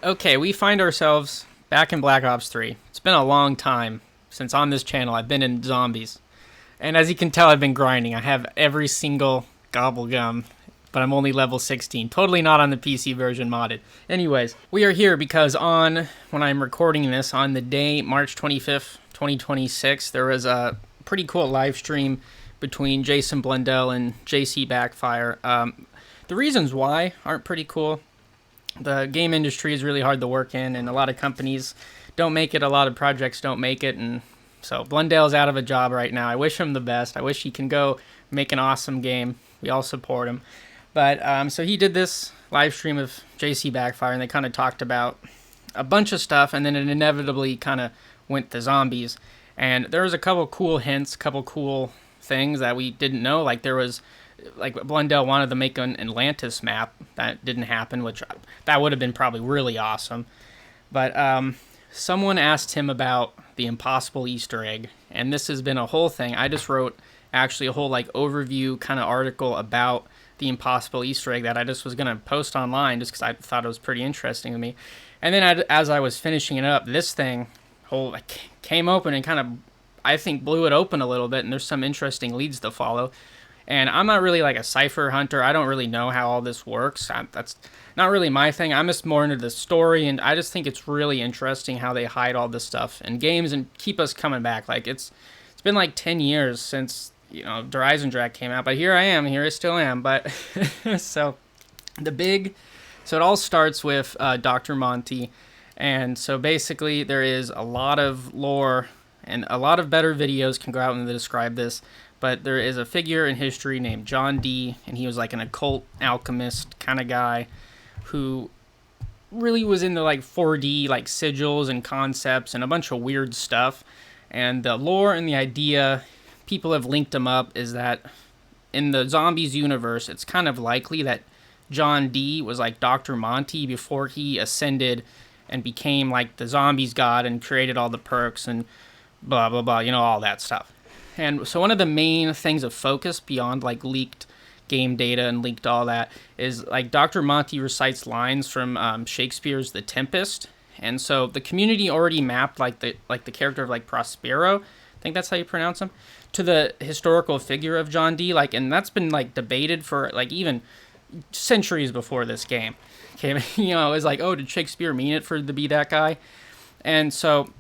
Okay, we find ourselves back in Black Ops 3. It's been a long time since on this channel I've been in zombies. And as you can tell, I've been grinding. I have every single gobble gum, but I'm only level 16. Totally not on the PC version modded. Anyways, we are here because when I'm recording this, on the day, March 25th, 2026, there was a pretty cool live stream between Blundell and JCbackfire. The reasons why aren't pretty cool. The game industry is really hard to work in, and a lot of companies don't make it, a lot of projects don't make it, and so Blundell's out of a job right now. I wish him the best. I wish he can go make an awesome game. We all support him. But so he did this live stream of JCbackfire, and they kind of talked about a bunch of stuff, and then it inevitably kind of went to zombies. And there was a couple cool hints, a couple cool things that we didn't know. Like there was, like Blundell wanted to make an Atlantis map. That didn't happen, which that would have been probably really awesome. But someone asked him about the impossible Easter egg, and this has been a whole thing. I just wrote actually a whole like overview kind of article about the impossible Easter egg that I just was gonna post online just because I thought it was pretty interesting to me. And then as I was finishing it up, this thing came open and kind of, I think, blew it open a little bit, and there's some interesting leads to follow. And I'm not really like a cipher hunter. I don't really know how all this works. That's not really my thing. I'm just more into the story, and I just think it's really interesting how they hide all this stuff in games and keep us coming back. Like it's been like 10 years since, Dr. came out, but here I am. Here I still am. But so it all starts with Dr. Monty, and so basically there is a lot of lore and a lot of better videos can go out and describe this. But there is a figure in history named John Dee, and he was like an occult alchemist kind of guy who really was into like 4D like sigils and concepts and a bunch of weird stuff. And the lore and the idea people have linked him up is that in the zombies universe, it's kind of likely that John Dee was like Dr. Monty before he ascended and became like the zombies god and created all the perks and blah, blah, blah, all that stuff. And so one of the main things of focus beyond like leaked game data and leaked all that is like Dr. Monty recites lines from Shakespeare's The Tempest. And so the community already mapped like the character of like Prospero, I think that's how you pronounce him, to the historical figure of John Dee. Like, and that's been like debated for like even centuries before this game came. It was like, oh, did Shakespeare mean it to be that guy? And so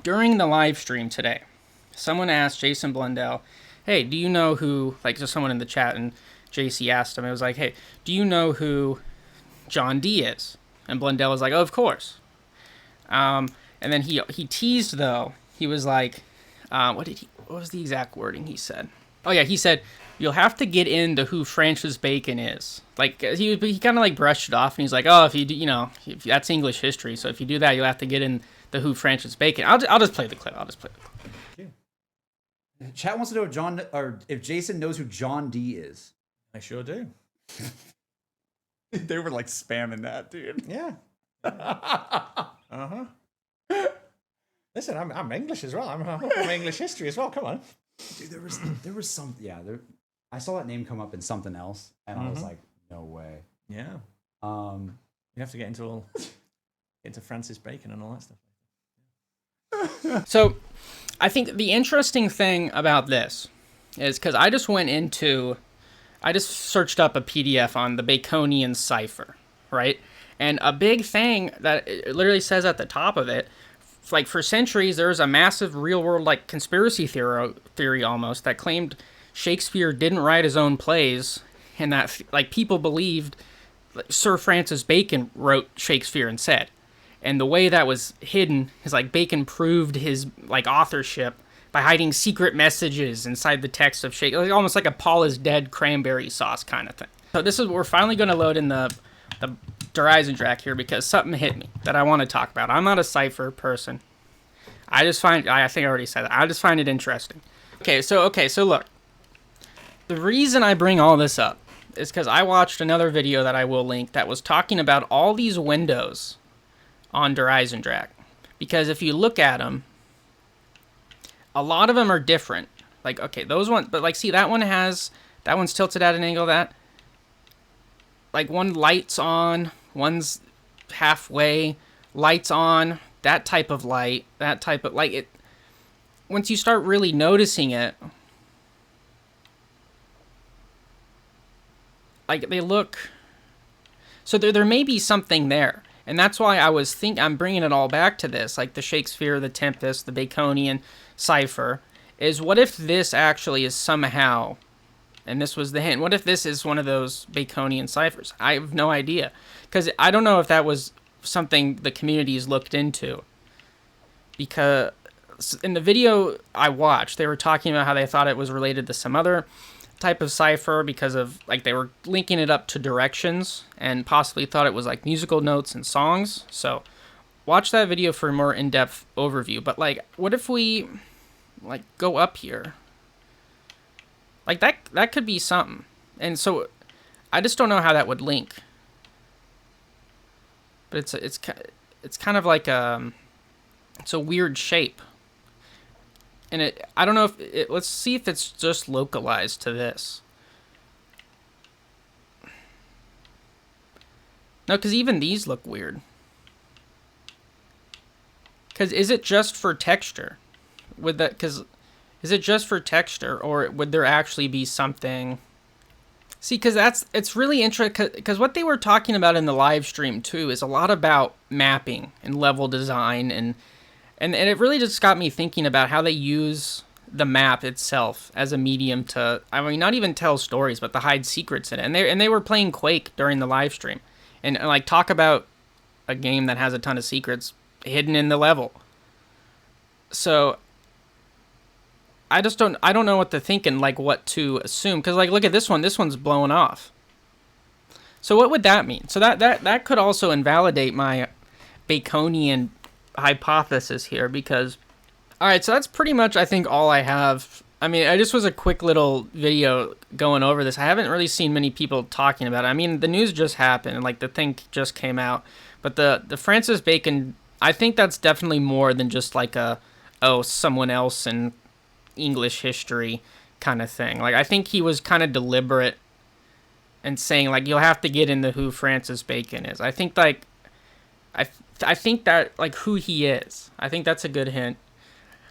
during the live stream today, someone asked Blundell, hey, do you know who, like just someone in the chat, and JC asked him, it was like, hey, do you know who John Dee is? And Blundell was like, oh, of course. And then he teased, though. He was like, what was the exact wording he said? Oh, yeah, he said, you'll have to get into who Francis Bacon is. Like, he kind of like brushed it off, and he's like, oh, if you do, if that's English history, so if you do that, you'll have to get in the who Francis Bacon. I'll just play the clip. Chat wants to know if Jason knows who John Dee is. I sure do. They were like spamming that, dude. Yeah. Listen, I'm English as well. I'm from English history as well. Come on. Dude, there was some. Yeah, I saw that name come up in something else, and I was like, no way. Yeah. You have to get into Francis Bacon and all that stuff. So I think the interesting thing about this is because I just searched up a PDF on the Baconian cipher, right? And a big thing that it literally says at the top of it, like for centuries, there was a massive real world like conspiracy theory almost that claimed Shakespeare didn't write his own plays, and that like people believed like, Sir Francis Bacon wrote Shakespeare instead. And the way that was hidden is like Bacon proved his like authorship by hiding secret messages inside the text of Shakespeare, like, almost like a Paul is dead cranberry sauce kind of thing. So we're finally going to load in the Dr. here because something hit me that I want to talk about. I'm not a cipher person. I think I already said that. I just find it interesting. Okay, so look. The reason I bring all this up is because I watched another video that I will link that was talking about all these windows on Dr. Because if you look at them, a lot of them are different. Like, okay, those ones, but like, see, that one's tilted at an angle that, like, one light's on, one's halfway, lights on, that type of light, that type of like it. Once you start really noticing it, like they look. So there may be something there, and that's why I'm bringing it all back to this, like the Shakespeare, the Tempest, the Baconian cipher. Is what if this actually is somehow, and this was the hint, what if this is one of those Baconian ciphers? I have no idea, because I don't know if that was something the communities looked into. Because in the video I watched, they were talking about how they thought it was related to some other type of cipher because of, like, they were linking it up to directions and possibly thought it was like musical notes and songs. So watch that video for a more in-depth overview. But like, what if we like go up here? Like that could be something. And so I just don't know how that would link. But it's kind of like it's a weird shape. And I don't know if let's see if it's just localized to this. No, because even these look weird. Because is it just for texture? Because is it just for texture, or would there actually be something? See, because it's really interesting. Because what they were talking about in the live stream too is a lot about mapping and level design and it really just got me thinking about how they use the map itself as a medium to, I mean, not even tell stories, but to hide secrets in it. And they were playing Quake during the live stream, and like talk about a game that has a ton of secrets hidden in the level. So I don't know what to think and like what to assume, because like look at this one. This one's blown off. So what would that mean? So that could also invalidate my Baconian hypothesis here, because all right, so that's pretty much I think all I have. I mean, I just was a quick little video going over this. I haven't really seen many people talking about it. I mean, the news just happened and like the thing just came out, but the Francis Bacon, I think that's definitely more than just like someone else in English history kind of thing. Like I think he was kind of deliberate and saying like you'll have to get into who Francis Bacon is. I think like I think that, like, who he is, I think that's a good hint.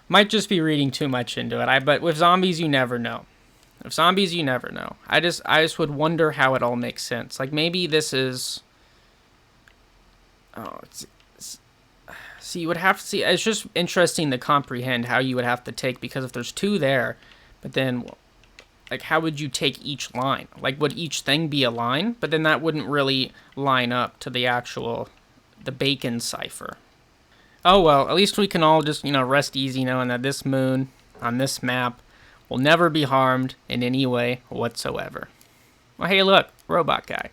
Might just be reading too much into it. But with zombies, you never know. With zombies, you never know. I just would wonder how it all makes sense. Like, maybe this is... Oh, see, you would have to see... It's just interesting to comprehend how you would have to take, because if there's two there, but then, like, how would you take each line? Like, would each thing be a line? But then that wouldn't really line up to the actual... the Bacon cipher. Oh well, at least we can all just, rest easy knowing that this moon on this map will never be harmed in any way whatsoever. Well, hey look, robot guy.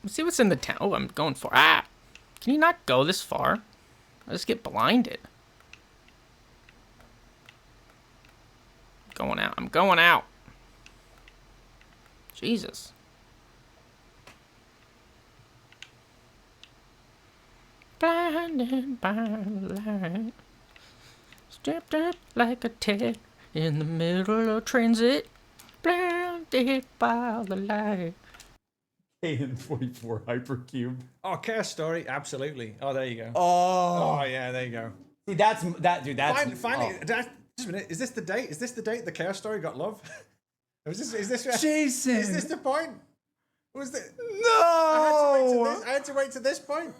Let's see what's in the town. Oh, I'm going for... Ah! Can you not go this far? I just get blinded. Going out. I'm going out. Jesus. Blinded by the light. Stepped up like a Ted in the middle of transit. Blinded by the light. KN44 Hypercube. Oh, Chaos Story, absolutely. Oh, there you go. Oh Yeah, there you go. See, that's Finally, just a minute. Is this the date? Is this the date the Chaos Story got love? Is this Jason. Is this the point? Was the No. I had to wait to this point.